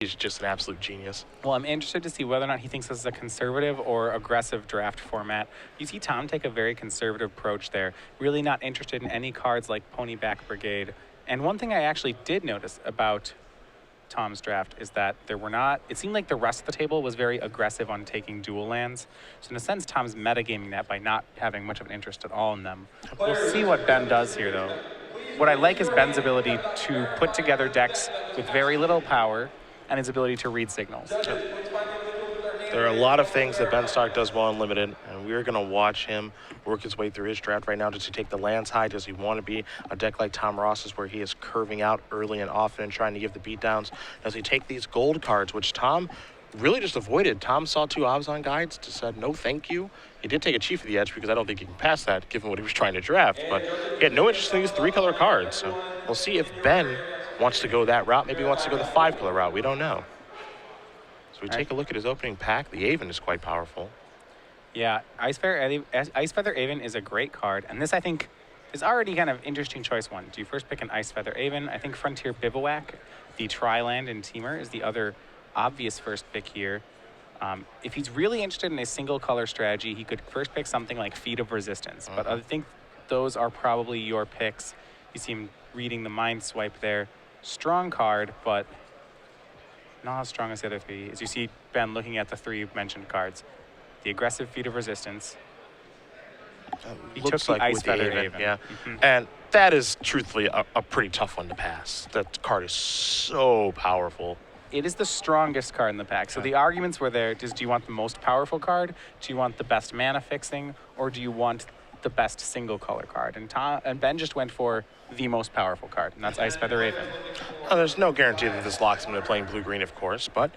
He's just an absolute genius. Well, I'm interested to see whether or not he thinks this is a conservative or aggressive draft format. You see Tom take a very conservative approach there, really not interested in any cards like Ponyback Brigade. And one thing I actually did notice about Tom's draft is that it seemed like the rest of the table was very aggressive on taking dual lands. So in a sense, Tom's metagaming that by not having much of an interest at all in them. We'll see what Ben does here, though. What I like is Ben's ability to put together decks with very little power and his ability to read signals. There are a lot of things that Ben Stark does well in Limited, and we're going to watch him work his way through his draft right now. Does he take the lands high? Does he want to be a deck like Tom Ross's where he is curving out early and often and trying to give the beatdowns? Does he take these gold cards, which Tom really just avoided? Tom saw 2 Abzan guides, just said no thank you. He did take a Chief of the Edge because I don't think he can pass that given what he was trying to draft, but he had no interest in these 3-color cards. So we'll see if Ben wants to go that route. Maybe he wants to go the 5-color route. We don't know. So we take a look at his opening pack. The Aven is quite powerful. Yeah, Ice Feather Aven is a great card, and this I think is already kind of interesting choice one. Do you first pick an Ice Feather Aven? I think Frontier Bivouac, the Tri-Land in Teamer, is the other obvious first pick here. If he's really interested in a single color strategy, he could first pick something like Feet of Resistance, but I think those are probably your picks. You see him reading the Mind Swipe there. Strong card, but not as strong as the other 3. As you see Ben looking at the 3 mentioned cards. The aggressive Feet of Resistance. He took the Ice Feather Aven. Yeah. And that is truthfully a pretty tough one to pass. That card is so powerful. It is the strongest card in the pack. So the arguments were there. Do you want the most powerful card? Do you want the best mana fixing? Or do you want the best single color card? And Ben just went for the most powerful card, and that's Ice Feather Aven. Well, there's no guarantee that this locks him into playing blue-green, of course, but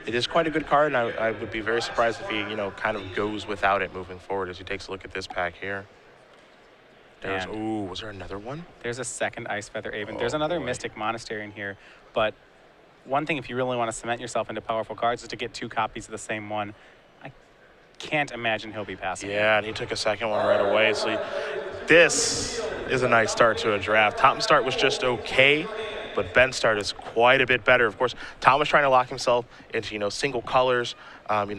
it is quite a good card, and I would be very surprised if he, kind of goes without it moving forward as he takes a look at this pack here. Ooh, was there another one? There's a second Ice Feather Aven. There's another Mystic Monastery in here, but one thing if you really want to cement yourself into powerful cards is to get 2 copies of the same one. I can't imagine he'll be passing. Yeah, and he took a second one right away. So this is a nice start to a draft. Tom's start was just okay, but Ben's start is quite a bit better. Of course, Tom was trying to lock himself into, single colors,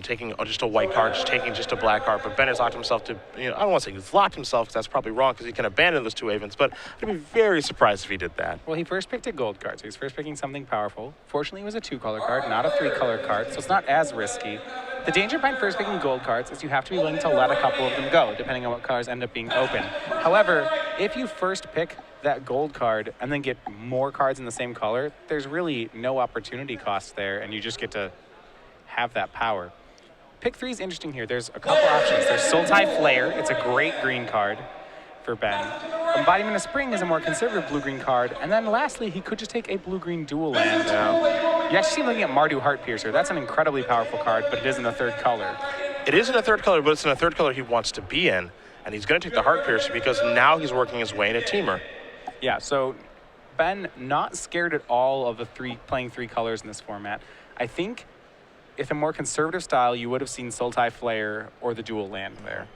taking just a white card, just taking just a black card. But Ben has locked himself to, I don't want to say he's locked himself because that's probably wrong because he can abandon those 2 Avens, but I'd be very surprised if he did that. Well, he first picked a gold card, so he's first picking something powerful. Fortunately, it was a 2-color card, not a 3-color card, so it's not as risky. The danger behind first picking gold cards is you have to be willing to let a couple of them go, depending on what cards end up being open. However, if you first pick that gold card and then get more cards in the same color, there's really no opportunity cost there, and you just get to have that power. Pick 3 is interesting here. There's a couple options. There's Sultai Flare. It's a great green card for Ben. Embodiment of Spring is a more conservative blue-green card. And then lastly, he could just take a blue-green dual land. You actually see him looking at Mardu Heartpiercer. That's an incredibly powerful card, but it is in the 3rd color. It is in a 3rd color, but it's in a 3rd color he wants to be in. And he's going to take the Heartpiercer because now he's working his way into Teamer. Yeah, so Ben not scared at all of the playing 3 colors in this format. I think if a more conservative style, you would have seen Sultai Flare or the dual land there.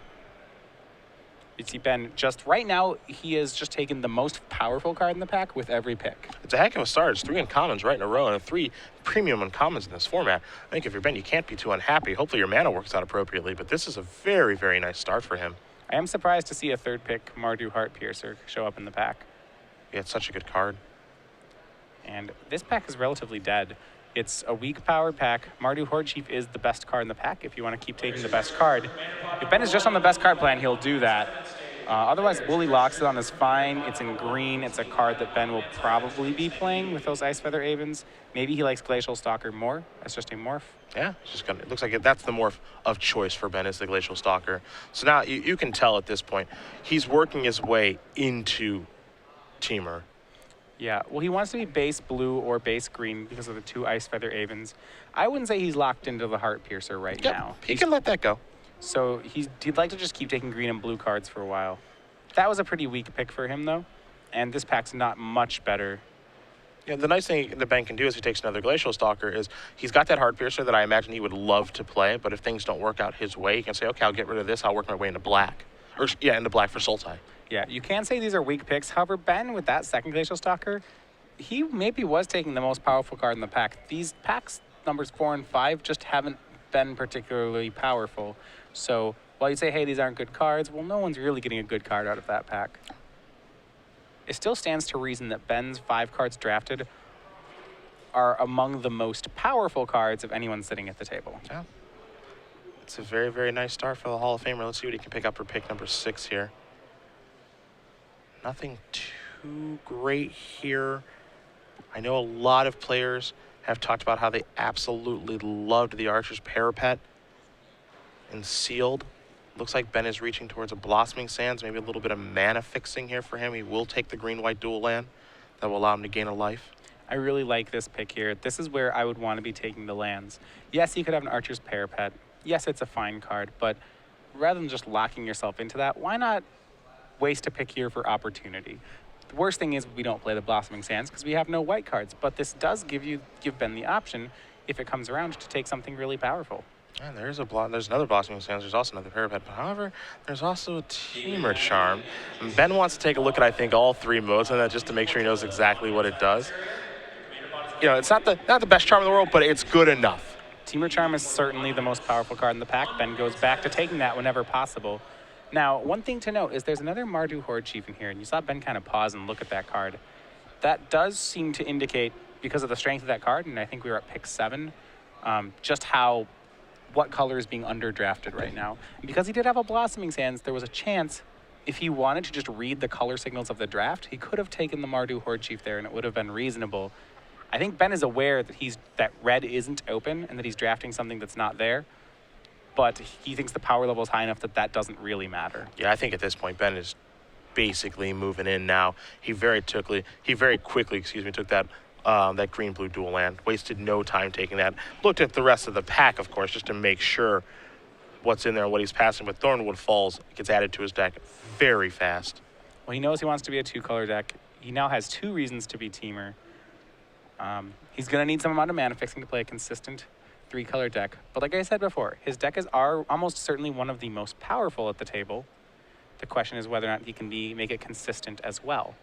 You see Ben just right now, he has just taken the most powerful card in the pack with every pick. It's a heck of a start. It's 3 uncommons right in a row and 3 premium uncommons in this format. I think if you're Ben, you can't be too unhappy. Hopefully your mana works out appropriately, but this is a very, very nice start for him. I am surprised to see a 3rd pick Mardu Heartpiercer show up in the pack. Yeah, it's such a good card. And this pack is relatively dead. It's a weak-powered pack. Mardu Horde Chief is the best card in the pack if you want to keep taking the best card. If Ben is just on the best card plan, he'll do that. Otherwise, Woolly Loxodon is fine. It's in green. It's a card that Ben will probably be playing with those Ice Feather Avens. Maybe he likes Glacial Stalker more. That's just a morph. Yeah, it looks like that's the morph of choice for Ben, is the Glacial Stalker. So now you can tell at this point, he's working his way into Teamer. Yeah, well, he wants to be base blue or base green because of the 2 Ice Feather Avens. I wouldn't say he's locked into the Heartpiercer right now. He can let that go. So he'd like to just keep taking green and blue cards for a while. That was a pretty weak pick for him, though. And this pack's not much better. Yeah, the nice thing that Ben can do is he takes another Glacial Stalker is he's got that Heartpiercer that I imagine he would love to play, but if things don't work out his way, he can say, okay, I'll get rid of this, I'll work my way into black. Or, yeah, into black for Sultai. Yeah, you can say these are weak picks. However, Ben, with that second Glacial Stalker, he maybe was taking the most powerful card in the pack. These packs numbers 4 and 5 just haven't been particularly powerful. So while you say, hey, these aren't good cards, well, no one's really getting a good card out of that pack. It still stands to reason that Ben's 5 cards drafted are among the most powerful cards of anyone sitting at the table. Yeah. It's a very, very nice start for the Hall of Famer. Let's see what he can pick up for pick number 6 here. Nothing too great here. I know a lot of players have talked about how they absolutely loved the Archer's Parapet and Sealed. Looks like Ben is reaching towards a Blossoming Sands, maybe a little bit of mana fixing here for him. He will take the green-white dual land. That will allow him to gain a life. I really like this pick here. This is where I would want to be taking the lands. Yes, you could have an Archer's Parapet. Yes, it's a fine card, but rather than just locking yourself into that, why not waste a pick here for opportunity? The worst thing is we don't play the Blossoming Sands because we have no white cards, but this does give Ben the option, if it comes around, to take something really powerful. And there's another Blossoming Sands. There's also another Parapet. But however, there's also a Teamer Charm. And Ben wants to take a look at, I think, all 3 modes on that just to make sure he knows exactly what it does. You know, it's not the best charm in the world, but it's good enough. Teamer Charm is certainly the most powerful card in the pack. Ben goes back to taking that whenever possible. Now, one thing to note is there's another Mardu Horde Chief in here, and you saw Ben kind of pause and look at that card. That does seem to indicate, because of the strength of that card, and I think we were at pick 7, just what color is being underdrafted right now. And because he did have a Blossoming Sands, there was a chance, if he wanted to just read the color signals of the draft, he could have taken the Mardu Horde Chief there, and it would have been reasonable. I think Ben is aware that red isn't open and that he's drafting something that's not there, but he thinks the power level is high enough that doesn't really matter. Yeah, I think at this point Ben is basically moving in now. He very quickly, took that that green-blue dual land. Wasted no time taking that. Looked at the rest of the pack, of course, just to make sure what's in there and what he's passing. But Thornwood Falls gets added to his deck very fast. Well, he knows he wants to be a 2-color deck. He now has 2 reasons to be Teamer. He's going to need some amount of mana fixing to play a consistent 3-color deck. But like I said before, his deck is almost certainly one of the most powerful at the table. The question is whether or not he can make it consistent as well.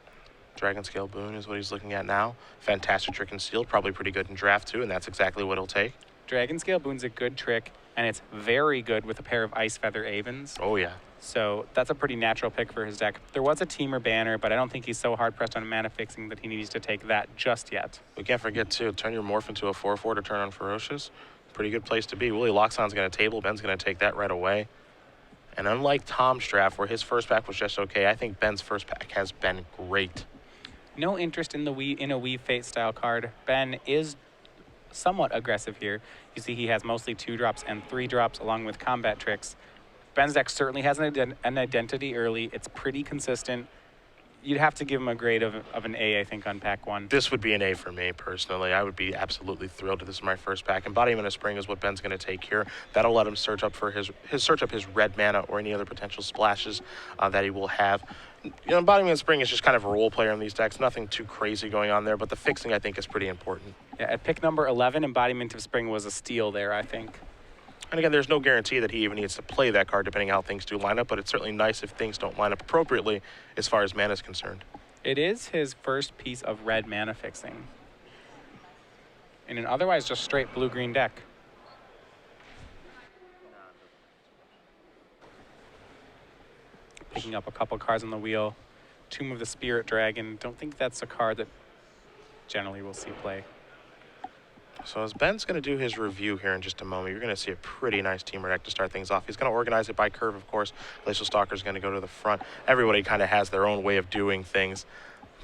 Dragon Scale Boon is what he's looking at now. Fantastic trick and sealed, probably pretty good in draft too, and that's exactly what he'll take. Dragon Scale Boon's a good trick, and it's very good with a pair of Ice Feather Avens. Oh yeah. So that's a pretty natural pick for his deck. There was a Teamer banner, but I don't think he's so hard-pressed on mana fixing that he needs to take that just yet. We can't forget too, turn your Morph into a 4/4 to turn on Ferocious. Pretty good place to be. Willie Loxon's going to table. Ben's going to take that right away. And unlike Tom's draft, where his first pack was just okay, I think Ben's first pack has been great. No interest in a Weave Fate style card. Ben is somewhat aggressive here. You see he has mostly 2-drops and 3-drops along with combat tricks. Ben's deck certainly has an identity early. It's pretty consistent. You'd have to give him a grade of an A, I think, on pack 1. This would be an A for me, personally. I would be absolutely thrilled if this is my first pack. Embodiment of Spring is what Ben's going to take here. That'll let him search up for his red mana or any other potential splashes that he will have. You know, Embodiment of Spring is just kind of a role player in these decks. Nothing too crazy going on there, but the fixing, I think, is pretty important. Yeah, at pick number 11, Embodiment of Spring was a steal there, I think. And again, there's no guarantee that he even needs to play that card depending on how things do line up, but it's certainly nice if things don't line up appropriately as far as mana is concerned. It is his first piece of red mana fixing in an otherwise just straight blue-green deck. Picking up a couple cards on the wheel. Tomb of the Spirit Dragon. Don't think that's a card that generally we'll see play. So as Ben's going to do his review here in just a moment, you're going to see a pretty nice Teamer deck to start things off. He's going to organize it by curve, of course. Glacial Stalker's going to go to the front. Everybody kind of has their own way of doing things.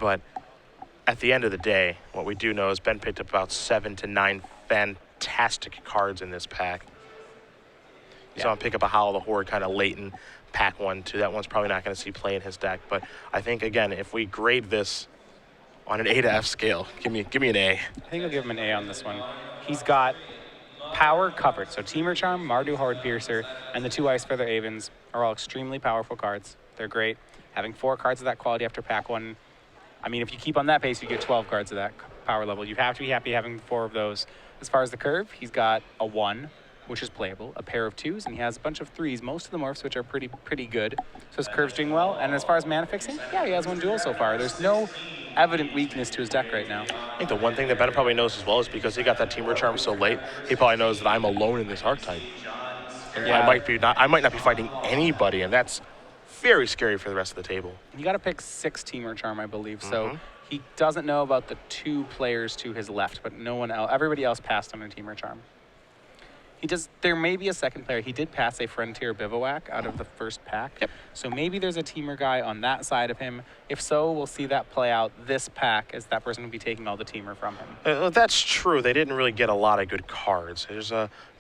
But at the end of the day, what we do know is Ben picked up about 7 to 9 fantastic cards in this pack. You saw him pick up a Howl of the Horde kind of late in pack 1, too. That one's probably not going to see play in his deck. But I think, again, if we grade this on an A to F scale, give me an A. I think I'll give him an A on this one. He's got power covered. So Teamer Charm, Mardu Horde Piercer, and the 2 Ice Feather Avens are all extremely powerful cards. They're great. Having 4 cards of that quality after pack 1, I mean, if you keep on that pace, you get 12 cards of that power level. You have to be happy having 4 of those. As far as the curve, he's got a 1, which is playable, a pair of 2s, and he has a bunch of 3s, most of the morphs, which are pretty good. So his curve's doing well. And as far as mana fixing, yeah, he has 1 duel so far. There's no evident weakness to his deck right now. I think the one thing that Ben probably knows as well is because he got that Teamer Charm so late, he probably knows that I'm alone in this archetype. And Yeah. I might not be fighting anybody, and that's very scary for the rest of the table. You got to pick 6 Teamer Charm, I believe. So he doesn't know about the 2 players to his left, but no one else. Everybody else passed on a Teamer Charm. He does. There may be a second player. He did pass a Frontier Bivouac out of the first pack. Yep. So maybe there's a Teamer guy on that side of him. If so, we'll see that play out this pack as that person will be taking all the Teamer from him. That's true. They didn't really get a lot of good cards. There's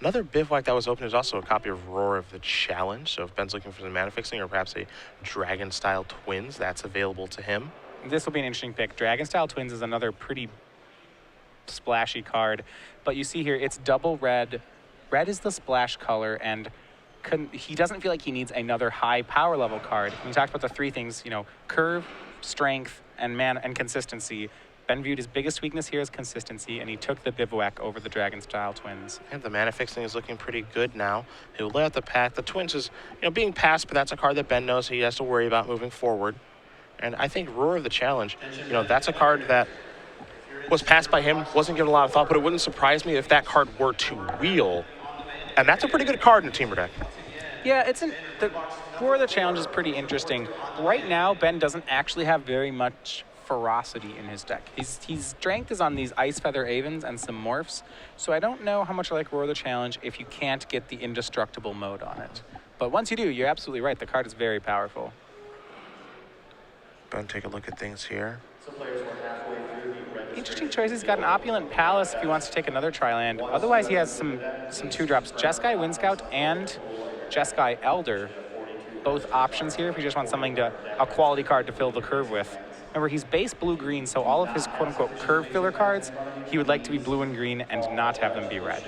another Bivouac that was open. There's also a copy of Roar of the Challenge. So if Ben's looking for some mana fixing or perhaps a Dragon-style Twins, that's available to him. This will be an interesting pick. Dragon-style Twins is another pretty splashy card. But you see here, it's double red. Red is the splash color, and he doesn't feel like he needs another high power level card. We talked about the 3 things, curve, strength, and mana and consistency. Ben viewed his biggest weakness here as consistency, and he took the Bivouac over the Dragon-style Twins. And the mana fixing is looking pretty good now. He'll lay out the pack. The Twins is, being passed, but that's a card that Ben knows he has to worry about moving forward. And I think Roar of the Challenge, that's a card that was passed by him, wasn't given a lot of thought, but it wouldn't surprise me if that card were to wheel. And that's a pretty good card in a Teamer deck. Yeah, the Roar of the Challenge is pretty interesting. Right now, Ben doesn't actually have very much ferocity in his deck. His strength is on these Ice Feather Avens and some morphs, so I don't know how much I like Roar of the Challenge if you can't get the indestructible mode on it. But once you do, you're absolutely right. The card is very powerful. Ben, take a look at things here. Interesting choice. He's got an Opulent Palace if he wants to take another Tri-land. Otherwise, he has some 2-drops. Jeskai Windscout and Jeskai Elder. Both options here if you just want something a quality card to fill the curve with. Remember, he's base blue-green, so all of his quote-unquote curve filler cards, he would like to be blue and green and not have them be red.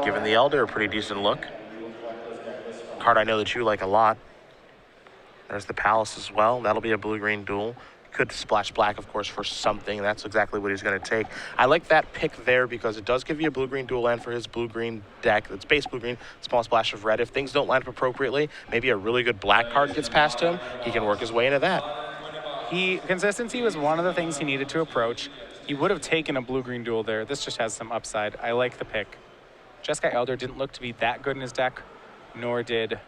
Giving the Elder a pretty decent look. Card I know that you like a lot. There's the Palace as well. That'll be a blue-green duel. Could splash black, of course, for something. That's exactly what he's going to take. I like that pick there because it does give you a blue-green dual land for his blue-green deck. It's base blue-green, small splash of red. If things don't line up appropriately, maybe a really good black card gets past him. He can work his way into that. Consistency was one of the things he needed to approach. He would have taken a blue-green duel there. This just has some upside. I like the pick. Jeskai Elder didn't look to be that good in his deck, nor did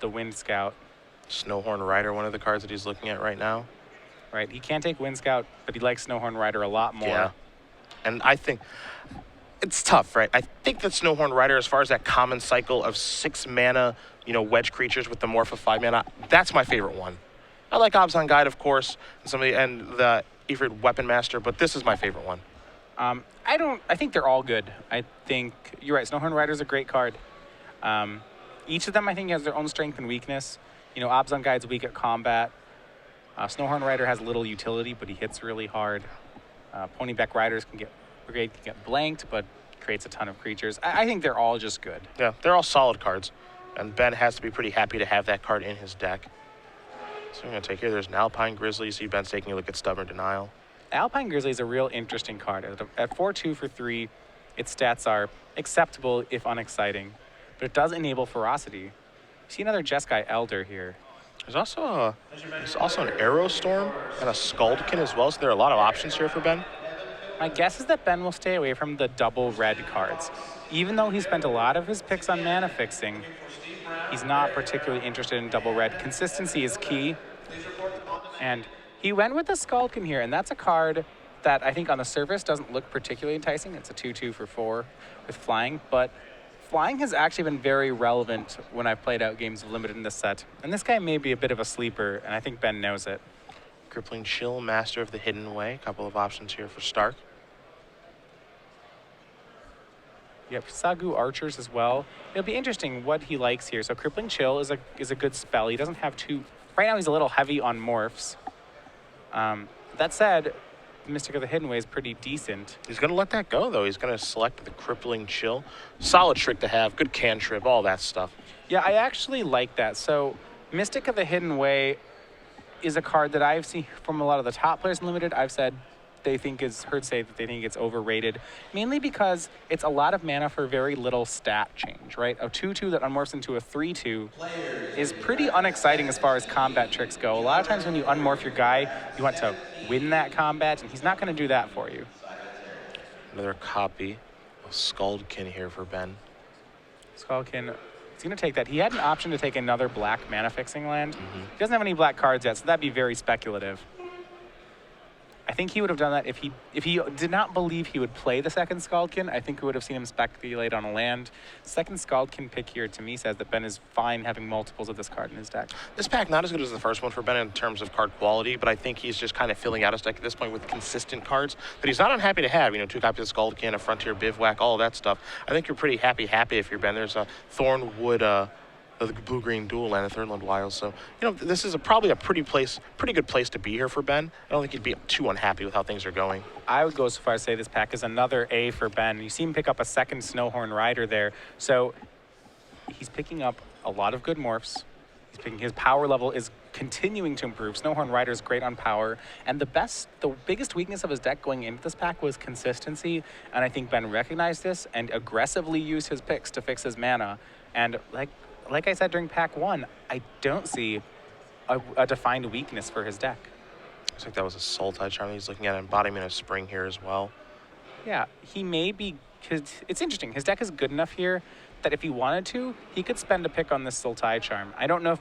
the Wind Scout. Snowhorn Rider, one of the cards that he's looking at right now. Right, he can't take Wind Scout, but he likes Snowhorn Rider a lot more. Yeah, and I think it's tough, right? I think that Snowhorn Rider, as far as that common cycle of 6 mana, wedge creatures with the morph of 5 mana, that's my favorite one. I like Obzon Guide, of course, and the Ifrit Weapon Master, but this is my favorite one. I think they're all good. I think you're right. Snowhorn Rider is a great card. Each of them, I think, has their own strength and weakness. Obzon Guide's weak at combat. Snowhorn Rider has little utility, but he hits really hard. Ponyback Riders can get blanked, but creates a ton of creatures. I think they're all just good. Yeah, they're all solid cards, and Ben has to be pretty happy to have that card in his deck. So I'm going to take here. There's an Alpine Grizzly. You see Ben's taking a look at Stubborn Denial. Alpine Grizzly is a real interesting card. At 4/2 for 3, its stats are acceptable if unexciting, but it does enable Ferocity. See another Jeskai Elder here. There's also an Arrow Storm and a Skuldkin as well, so there are a lot of options here for Ben. My guess is that Ben will stay away from the double red cards. Even though he spent a lot of his picks on mana fixing, he's not particularly interested in double red. Consistency is key. And he went with the Skuldkin here, and that's a card that I think on the surface doesn't look particularly enticing. It's a 2/2 for 4 with flying, but flying has actually been very relevant when I've played out games of Limited in this set. And this guy may be a bit of a sleeper, and I think Ben knows it. Crippling Chill, Master of the Hidden Way. A couple of options here for Stark. Yep, Sagu Archers as well. It'll be interesting what he likes here. So Crippling Chill is a good spell. He doesn't have too... Right now he's a little heavy on morphs. That said, Mystic of the Hidden Way is pretty decent. He's going to let that go, though. He's going to select the Crippling Chill. Solid trick to have. Good cantrip, all that stuff. Yeah, I actually like that. So Mystic of the Hidden Way is a card that I've seen from a lot of the top players in Limited. I've said they think is heard say that they think it's overrated, mainly because it's a lot of mana for very little stat change, right? A 2/2 that unmorphs into a 3/2 is pretty unexciting as far as combat tricks go. A lot of times when you unmorph your guy, you want to win that combat, and he's not going to do that for you. Another copy of Scaldkin here for Ben. Skullkin, he's going to take that. He had an option to take another black mana fixing land. He doesn't have any black cards yet, so that'd be very speculative. I think he would have done that if he did not believe he would play the second Scaldkin. I think we would have seen him speculate on a land. Second Scaldkin pick here to me says that Ben is fine having multiples of this card in his deck. This pack not as good as the first one for Ben in terms of card quality, but I think he's just kind of filling out his deck at this point with consistent cards that he's not unhappy to have. You know, 2 copies of Scaldkin, a Frontier Bivouac, all of that stuff. I think you're pretty happy if you're Ben. There's a Thornwood, the blue-green dual land, the Third Wild. So, you know, this is probably a pretty good place to be here for Ben. I don't think he'd be too unhappy with how things are going. I would go so far as to say this pack is another A for Ben. You see him pick up a second Snowhorn Rider there. So he's picking up a lot of good morphs. His power level is continuing to improve. Snowhorn Rider is great on power. And the biggest weakness of his deck going into this pack was consistency. And I think Ben recognized this and aggressively used his picks to fix his mana. And like I said during pack 1, I don't see a defined weakness for his deck. Looks like that was a Sultai Charm. He's looking at Embodiment of Spring here as well. Yeah, he may be, it's interesting. His deck is good enough here that if he wanted to, he could spend a pick on this Sultai Charm. I don't know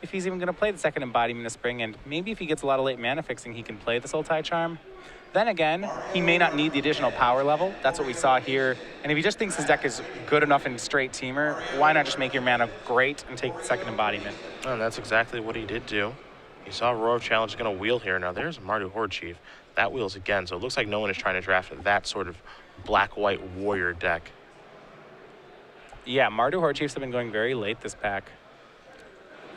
if he's even going to play the second Embodiment of Spring, and maybe if he gets a lot of late mana fixing, he can play the Sultai Charm. Then again, he may not need the additional power level. That's what we saw here. And if he just thinks his deck is good enough in straight teamer, why not just make your mana great and take the second Embodiment? And that's exactly what he did do. You saw Roar of Challenge going to wheel here. Now there's a Mardu Horde Chief. That wheels again, so it looks like no one is trying to draft that sort of black-white warrior deck. Yeah, Mardu Horde Chiefs have been going very late this pack.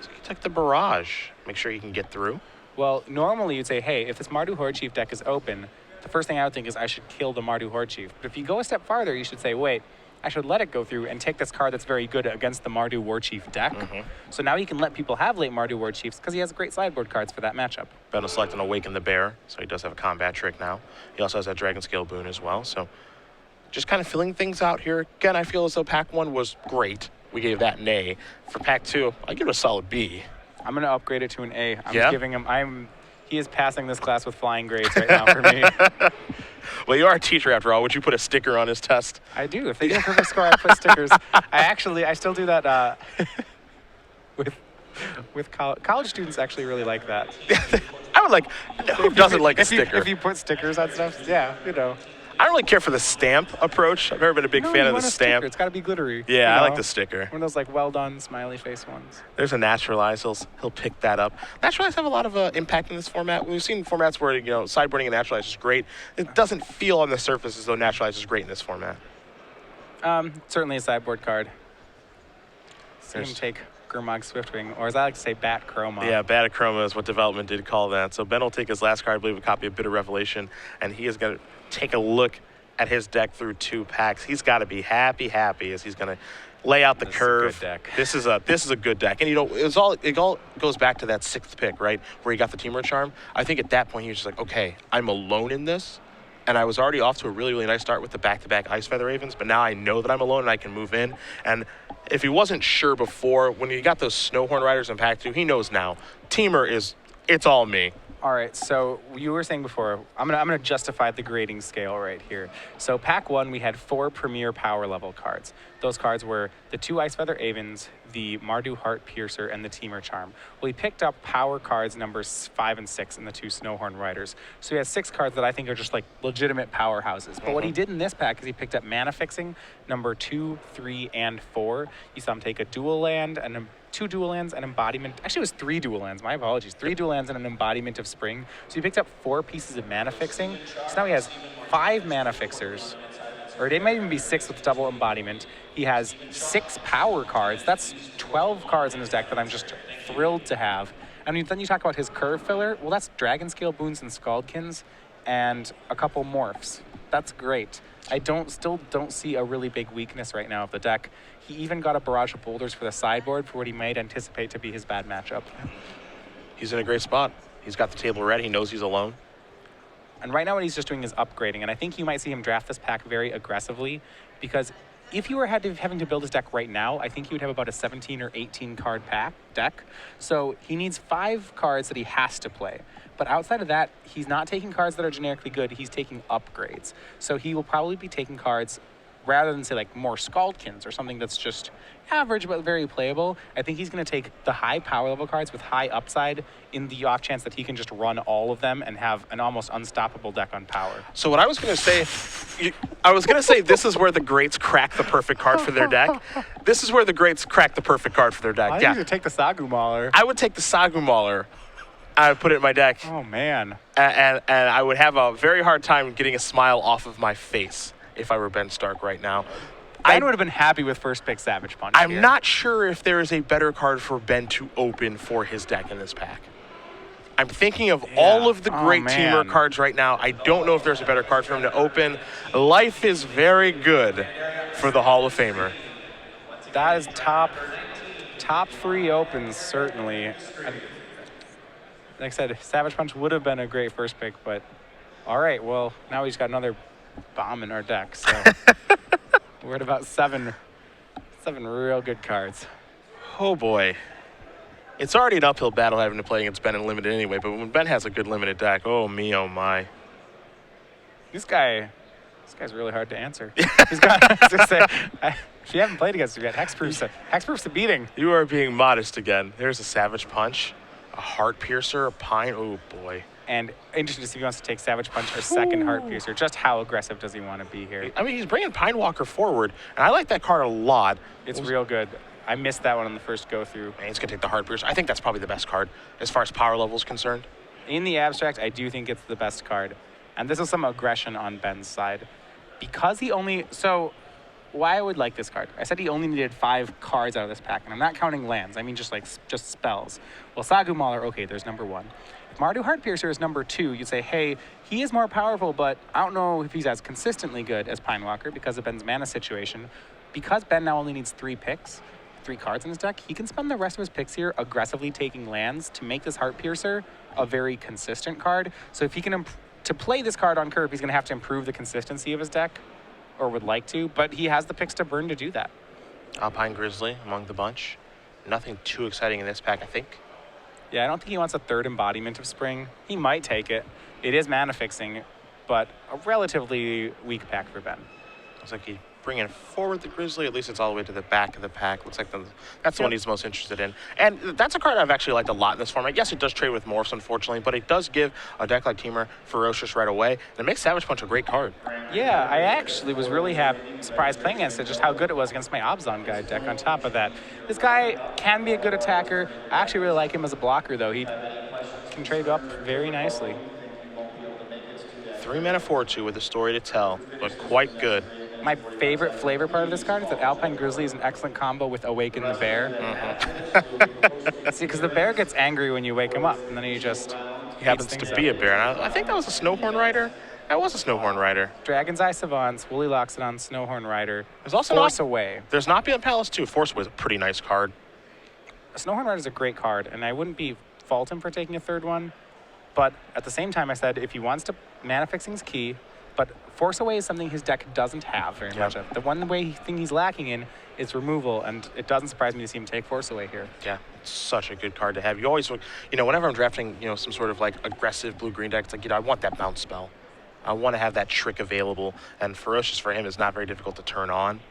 So he took the Barrage. Make sure he can get through. Well, normally you'd say, hey, if this Mardu Horde Chief deck is open, the first thing I would think is I should kill the Mardu Horde Chief. But if you go a step farther, you should say, wait, I should let it go through and take this card that's very good against the Mardu War Chief deck. So now he can let people have late Mardu War Chiefs because he has great sideboard cards for that matchup. Ben will select an Awaken the Bear, so he does have a combat trick now. He also has that Dragon Scale boon as well. So just kind of filling things out here. Again, I feel as though pack 1 was great. We gave that an A. For pack 2, I give it a solid B. I'm going to upgrade it to an A. Yeah? Giving him, he is passing this class with flying grades right now for me. Well, you are a teacher after all. Would you put a sticker on his test? I do. If they get a perfect score, I put stickers. I still do that with college students actually really like that. I would like, who doesn't like a sticker? If you put stickers on stuff, yeah, you know. I don't really care for the stamp approach. I've never been a big fan of the stamp. It's got to be glittery. Yeah, I like the sticker. One of those like well done smiley face ones. There's a Naturalize. He'll pick that up. Naturalize have a lot of impact in this format. We've seen formats where sideboarding and Naturalize is great. It doesn't feel on the surface as though Naturalize is great in this format. Certainly a sideboard card. See him take Gurmag Swiftwing, or as I like to say, Bat Chroma. Yeah, Bat Chroma is what development did call that. So Ben will take his last card, I believe, a copy of Bitter Revelation, and he is going to take a look at his deck through 2 packs. He's got to be happy as he's going to lay out the curve. Is a good deck. This is a good deck. And it all goes back to that 6th pick, right? Where he got the Teamer Charm. I think at that point he was just like, okay, I'm alone in this. And I was already off to a really, really nice start with the back-to-back Ice Feather Ravens, but now I know that I'm alone and I can move in. And if he wasn't sure before, when he got those Snowhorn Riders in pack 2, he knows now. Teamer it's all me. All right, so you were saying before, I'm gonna justify the grading scale right here. So pack 1, we had 4 premier power level cards. Those cards were the 2 Ice Feather Avens, the Mardu Heart Piercer, and the Teamer Charm. Well, he picked up power cards numbers 5 and 6 in the 2 Snowhorn Riders. So he has 6 cards that I think are just like legitimate powerhouses. But what he did in this pack is he picked up Mana Fixing number 2, 3, and 4. You saw him take a dual land and a 2 dual lands, an embodiment. Actually, it was 3 dual lands. My apologies. 3 dual lands and an embodiment of spring. So he picked up 4 pieces of mana fixing. So now he has 5 mana fixers, or it might even be 6 with double embodiment. He has 6 power cards. That's 12 cards in his deck that I'm just thrilled to have. And then you talk about his curve filler. Well, that's Dragon Scale Boons and Scaldkins and a couple morphs. That's great. I still don't see a really big weakness right now of the deck. He even got a Barrage of Boulders for the sideboard for what he might anticipate to be his bad matchup. He's in a great spot. He's got the table ready. He knows he's alone. And right now what he's just doing is upgrading. And I think you might see him draft this pack very aggressively, because if you were having to build his deck right now, I think he would have about a 17 or 18 card deck. So he needs 5 cards that he has to play. But outside of that, he's not taking cards that are generically good. He's taking upgrades. So he will probably be taking cards rather than say like more Scaldkins or something that's just average but very playable. I think he's going to take the high power level cards with high upside in the off chance that he can just run all of them and have an almost unstoppable deck on power. So what I was going to say, this is where the greats crack the perfect card for their deck. This is where the greats crack the perfect card for their deck. I think you would take the Sagu Mauler. I would take the Sagu Mauler. I would put it in my deck. Oh, man. And I would have a very hard time getting a smile off of my face if I were Ben Stark right now. Ben would have been happy with first pick Savage Punch. I'm not sure if there is a better card for Ben to open for his deck in this pack. I'm thinking of all of the great teamer cards right now. I don't know if there's a better card for him to open. Life is very good for the Hall of Famer. That is top 3 opens, certainly. Like I said, Savage Punch would have been a great first pick, but all right, well, now he's got another bomb in our deck, so we're at about 7 real good cards. Oh, boy. It's already an uphill battle having to play against Ben in Limited anyway, but when Ben has a good Limited deck, oh, me, oh, my. This guy's really hard to answer. He's got, I was gonna say, if you haven't played against him yet, Hexproof's a beating. You are being modest again. There's a Savage Punch, a Heart Piercer, a Pine, oh, boy. And interesting to see if he wants to take Savage Punch or second Heart Piercer. Just how aggressive does he want to be here? I mean, he's bringing Pine Walker forward, and I like that card a lot. It's real good. I missed that one on the first go-through. Man, he's going to take the Heart Piercer. I think that's probably the best card as far as power level is concerned. In the abstract, I do think it's the best card. And this is some aggression on Ben's side. Because he only... So, why I would like this card. I said he only needed 5 cards out of this pack, and I'm not counting lands. I mean just spells. Well, Sagu Mauler, okay, there's number 1. Mardu Heart Piercer is number 2. You'd say, hey, he is more powerful, but I don't know if he's as consistently good as Pine Walker because of Ben's mana situation. Because Ben now only needs 3 cards in his deck, he can spend the rest of his picks here aggressively taking lands to make this Heart Piercer a very consistent card. So if he can, to play this card on curve, he's going to have to improve the consistency of his deck, or would like to, but he has the picks to burn to do that. Alpine Grizzly among the bunch. Nothing too exciting in this pack, I think. Yeah, I don't think he wants a 3rd embodiment of Spring. He might take it. It is mana fixing, but a relatively weak pack for Ben. Looks like he's bringing forward the Grizzly. At least it's all the way to the back of the pack. Looks like that's the one he's most interested in. And that's a card I've actually liked a lot in this format. Yes, it does trade with Morphs, unfortunately, but it does give a deck like Teamer Ferocious right away. And it makes Savage Punch a great card. Yeah, I actually was really surprised playing against it, just how good it was against my Obzon guy deck on top of that. This guy can be a good attacker. I actually really like him as a blocker, though. He can trade up very nicely. 3 mana 4/2 with a story to tell, but quite good. My favorite flavor part of this card is that Alpine Grizzly is an excellent combo with Awaken the Bear. Mm-hmm. See, because the bear gets angry when you wake him up, and then he just happens to be a bear. And I think that was a Snowhorn Rider. That was a Snowhorn Rider. Dragon's Eye Savants, Woolly Loxodon, Snowhorn Rider. There's also Force Away. There's Nopian Palace too. Force Away is a pretty nice card. Snowhorn Rider is a great card, and I wouldn't fault him for taking a 3rd one. But at the same time, I said if he wants to, mana fixing is key. But Force Away is something his deck doesn't have very much of. The one thing he's lacking in is removal, and it doesn't surprise me to see him take Force Away here. Yeah, it's such a good card to have. You always, whenever I'm drafting, some sort of like aggressive blue-green deck, it's like, I want that bounce spell. I want to have that trick available, and Ferocious for him is not very difficult to turn on.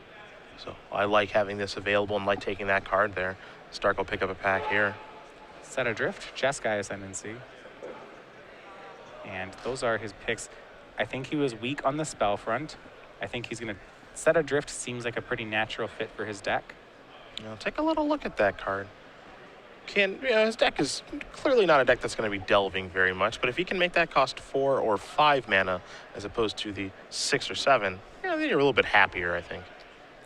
So I like having this available and like taking that card there. Stark will pick up a pack here. Set Adrift, Jeskai Ascendancy. And those are his picks. I think he was weak on the spell front. I think he's going to... Set Adrift seems like a pretty natural fit for his deck. Take a little look at that card. His deck is clearly not a deck that's going to be delving very much, but if he can make that cost 4 or 5 mana as opposed to the 6 or 7, then you're a little bit happier, I think.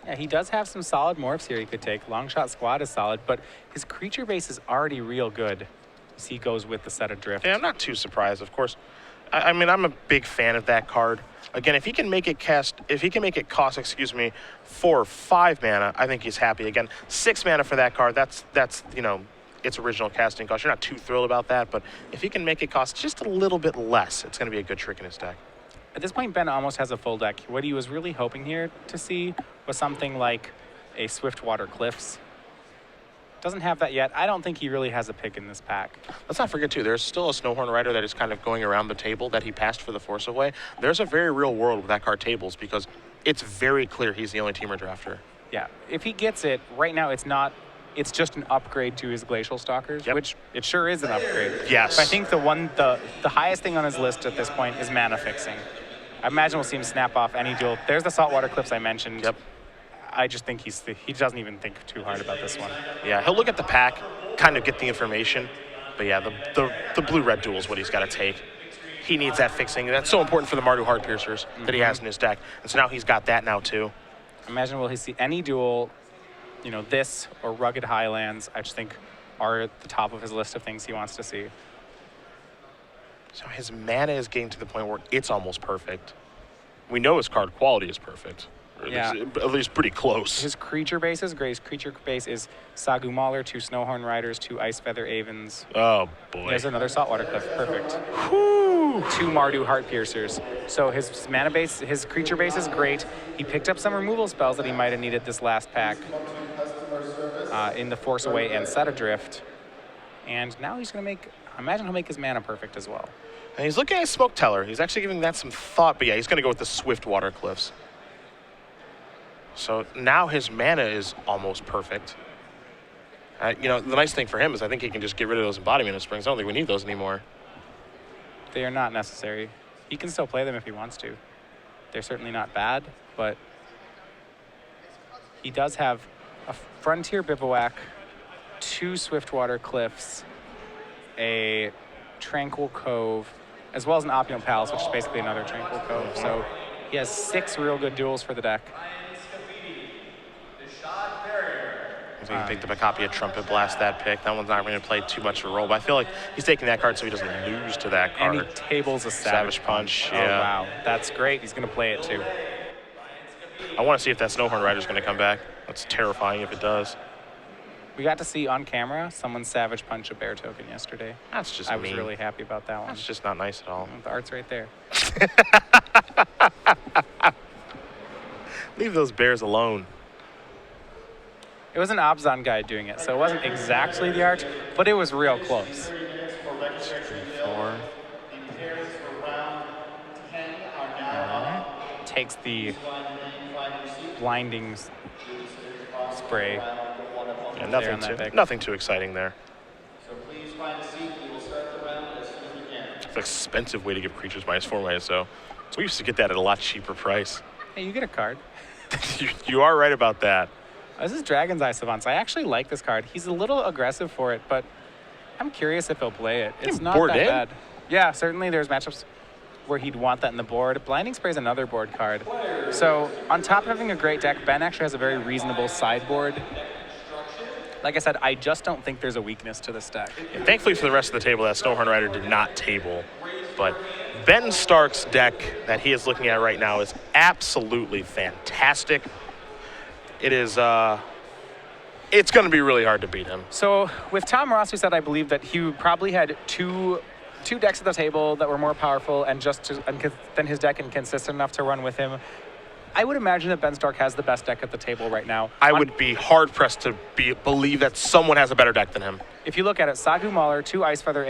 Yeah, he does have some solid morphs here he could take. Longshot Squad is solid, but his creature base is already real good as he goes with the Set Adrift. Yeah, I'm not too surprised, of course. I mean, I'm a big fan of that card. Again, if he can make it cost, 4 or 5 mana, I think he's happy. Again, 6 mana for that card, that's its original casting cost. You're not too thrilled about that, but if he can make it cost just a little bit less, it's going to be a good trick in his deck. At this point, Ben almost has a full deck. What he was really hoping here to see was something like a Swiftwater Cliffs. Doesn't have that yet. I don't think he really has a pick in this pack. Let's not forget, too, there's still a Snowhorn Rider that is kind of going around the table that he passed for the Force Away. There's a very real world with that card tables because it's very clear he's the only teamer drafter. Yeah, if he gets it, right now it's just an upgrade to his Glacial Stalkers, which it sure is an upgrade. Yes. But I think the highest thing on his list at this point is mana fixing. I imagine we'll see him snap off any duel. There's the Saltwater Cliffs I mentioned. Yep. I just think he doesn't even think too hard about this one. Yeah, he'll look at the pack, kind of get the information. But yeah, the blue-red duel is what he's got to take. He needs that fixing. That's so important for the Mardu Heart Piercers that he has in his deck. And so now he's got that now, too. Imagine will he see any duel, this or Rugged Highlands, I just think are at the top of his list of things he wants to see. So his mana is getting to the point where it's almost perfect. We know his card quality is perfect. Or at least pretty close. His creature base is great. His creature base is Sagu Mauler, 2 Snowhorn Riders, 2 Ice Feather Avens. Oh, boy. There's another Saltwater Cliff. Perfect. Whew. 2 Mardu Heart Piercers. So his mana base, his creature base is great. He picked up some removal spells that he might have needed this last pack in the Force Away and Set Adrift. And now he's going to imagine he'll make his mana perfect as well. And he's looking at Smoke Teller. He's actually giving that some thought, but yeah, he's going to go with the Swiftwater Cliffs. So now his mana is almost perfect. The nice thing for him is I think he can just get rid of those Embodiment of Springs. I don't think we need those anymore. They are not necessary. He can still play them if he wants to. They're certainly not bad, but he does have a Frontier Bivouac, 2 Swiftwater Cliffs, a Tranquil Cove, as well as an Opulent Palace, which is basically another Tranquil Cove. So he has 6 real good duels for the deck. So he picked up a copy of Trumpet Blast that pick. That one's not going to play too much of a role, but I feel like he's taking that card so he doesn't lose to that card. And he tables a Savage Punch. Yeah. Oh, wow. That's great. He's going to play it, too. I want to see if that Snowhorn Rider's going to come back. That's terrifying if it does. We got to see on camera someone Savage Punch a bear token yesterday. That's just I was really happy about that one. That's just not nice at all. The art's right there. Leave those bears alone. It was an Obzon guy doing it, so it wasn't exactly the art, but it was real close. 4. Takes the blinding spray. Yeah, nothing too exciting there. It's an expensive way to give creatures -4, so we used to get that at a lot cheaper price. Hey, you get a card. you are right about that. This is Dragon's Eye Savants. I actually like this card. He's a little aggressive for it, but I'm curious if he'll play it. It's not that bad. Yeah, certainly there's matchups where he'd want that in the board. Blinding Spray is another board card. So on top of having a great deck, Ben actually has a very reasonable sideboard. Like I said, I just don't think there's a weakness to this deck. Yeah, thankfully for the rest of the table, that Snowhorn Rider did not table. But Ben Stark's deck that he is looking at right now is absolutely fantastic. It is, it's going to be really hard to beat him. So with Tom Ross, who said I believe that he probably had two decks at the table that were more powerful and then his deck and consistent enough to run with him, I would imagine that Ben Stark has the best deck at the table right now. I would be hard-pressed to believe that someone has a better deck than him. If you look at it, Sagu Mauler, 2 Ice Feather